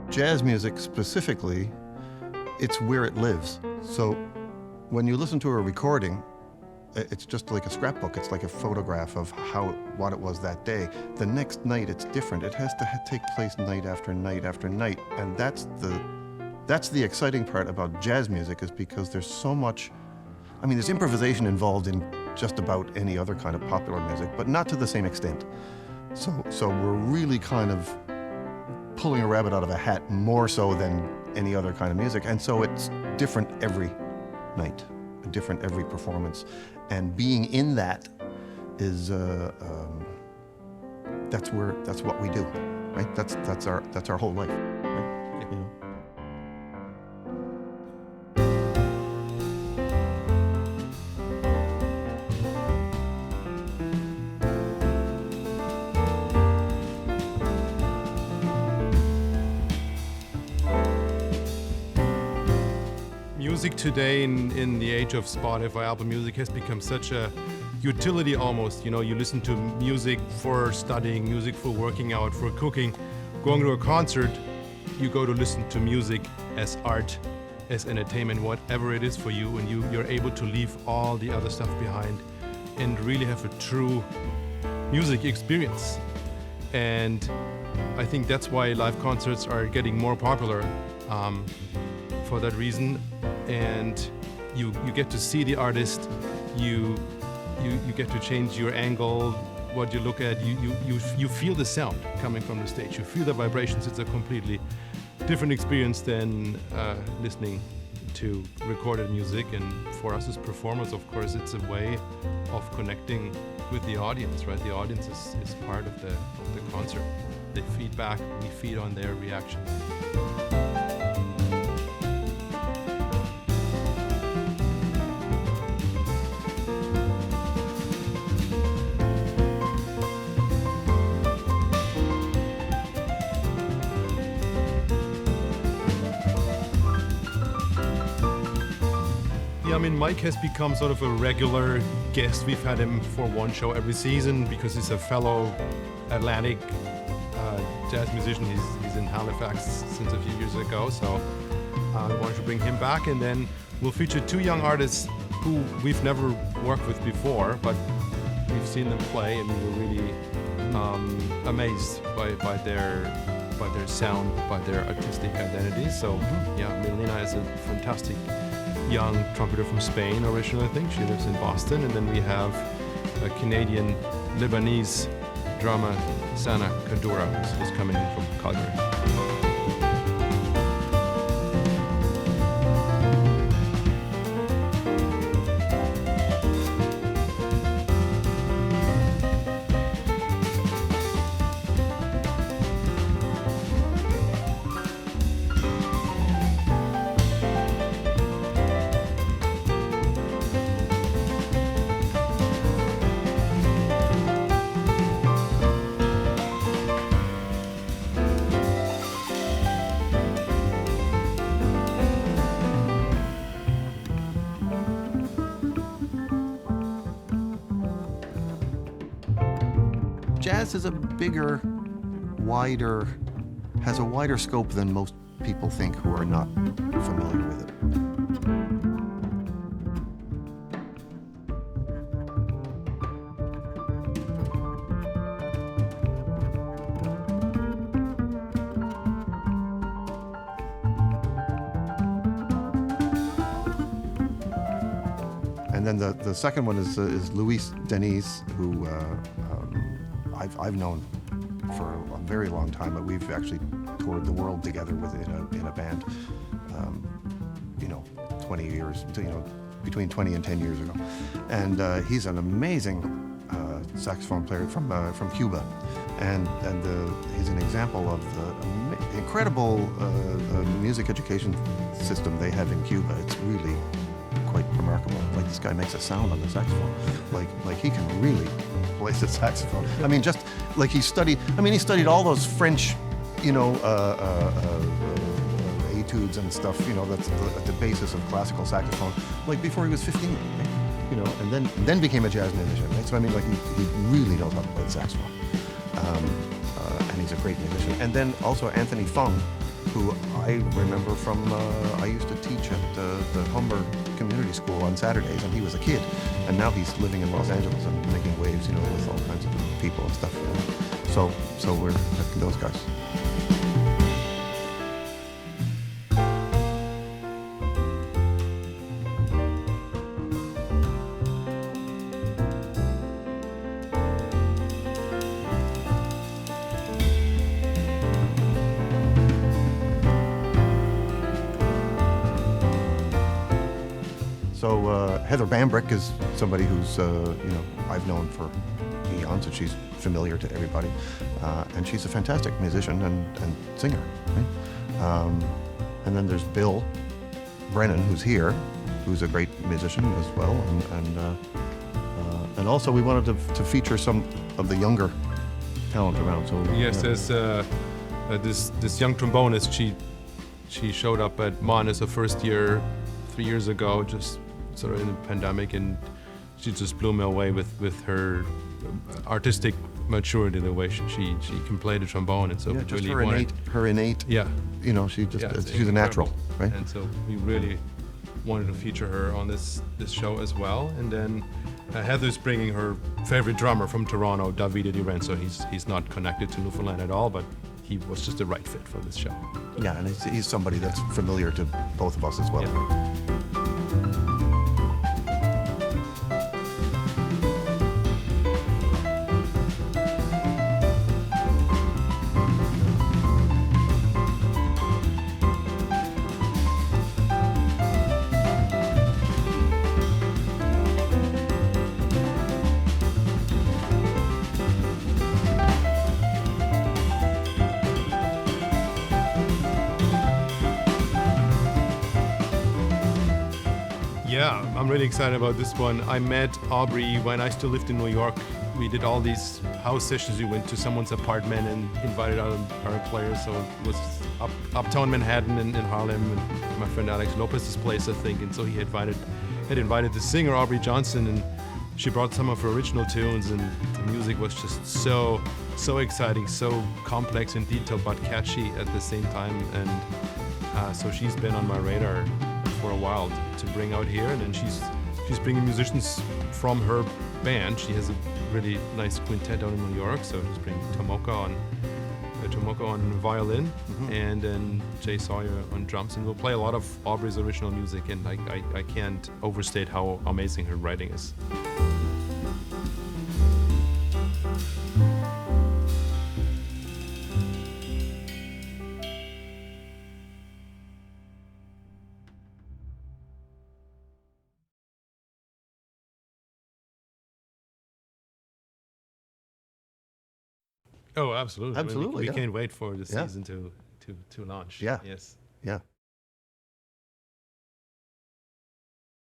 Jazz music specifically, it's where it lives. So when you listen to a recording, it's just like a scrapbook. It's like a photograph of what it was that day. The next night, it's different. It has to take place night after night after night, and that's the exciting part about jazz music, is because there's so much. I mean, there's improvisation involved in just about any other kind of popular music, but not to the same extent. So we're really kind of pulling a rabbit out of a hat more so than any other kind of music, and so it's different every night, different every performance, and being in that is that's what we do, right? That's our whole life, right? You know? Music today, in the age of Spotify, Apple Music, has become such a utility almost. You know, you listen to music for studying, music for working out, for cooking. Going to a concert, you go to listen to music as art, as entertainment, whatever it is for you, and you're able to leave all the other stuff behind and really have a true music experience. And I think that's why live concerts are getting more popular for that reason. And you get to see the artist, you get to change your angle, what you look at, you feel the sound coming from the stage, you feel the vibrations. It's a completely different experience than listening to recorded music. And for us as performers, of course, it's a way of connecting with the audience, right? The audience is part of the concert. They feed back, we feed on their reaction. I mean, Mike has become sort of a regular guest. We've had him for one show every season because he's a fellow Atlantic jazz musician. He's in Halifax since a few years ago, so I wanted to bring him back. And then we'll feature two young artists who we've never worked with before, but we've seen them play, and we were really amazed by their sound, by their artistic identity. So yeah, Melina is a fantastic young trumpeter from Spain originally, I think. She lives in Boston. And then we have a Canadian Lebanese drummer, Sana Kadura, who's coming in from Calgary. Jazz is a bigger, has a wider scope than most people think who are not familiar with it. And then the second one is Luis Deniz, who I've known for a very long time, but we've actually toured the world together in a band, 20 years, between 20 and 10 years ago. And he's an amazing saxophone player from Cuba, and he's an example of the incredible music education system they have in Cuba. It's really quite remarkable. Like, this guy makes a sound on the saxophone. Like he can really play the saxophone. I mean, just like he studied all those French, etudes and stuff, that's at the basis of classical saxophone, like before he was 15, right? And then became a jazz musician, right? So I mean, like, he really knows how to play the saxophone. And he's a great musician. And then also Anthony Fung, who I remember from, I used to teach at the Humber Community School on Saturdays, and he was a kid. And now he's living in Los Angeles and making waves, you know, with all kinds of people and stuff. So we're those guys. So Heather Bambrick is somebody who's, you know, I've known for eons, and she's familiar to everybody. And she's a fantastic musician and singer. Right? And then there's Bill Brennan, who's here, who's a great musician as well. And also we wanted to feature some of the younger talent around. So yes, yeah. there's this young trombonist. She showed up at Mon as a first year 3 years ago, just sort of in the pandemic, and she just blew me away with her artistic maturity, the way she can play the trombone. And so Yeah, we just really her innate, yeah, you know, she's incredible. a natural, right? And so we really wanted to feature her on this show as well. And then Heather's bringing her favorite drummer from Toronto, Davide Di Renzo. He's not connected to Newfoundland at all, but he was just the right fit for this show. Yeah, and he's somebody that's familiar to both of us as well. Yeah. Yeah, I'm really excited about this one. I met Aubrey when I still lived in New York. We did all these house sessions. We went to someone's apartment and invited our players. So it was uptown Manhattan in Harlem, and my friend Alex Lopez's place, I think. And so he had invited the singer Aubrey Johnson, and she brought some of her original tunes, and the music was just so exciting, so complex and detailed, but catchy at the same time. And so she's been on my radar for a while to bring out here, and then she's bringing musicians from her band. She has a really nice quintet down in New York, so she's bringing Tomoka on violin, and then Jay Sawyer on drums, and we'll play a lot of Aubrey's original music, and I can't overstate how amazing her writing is. Oh, absolutely. Absolutely, We yeah. can't wait for the Yeah. season to launch. Yeah. Yes. Yeah.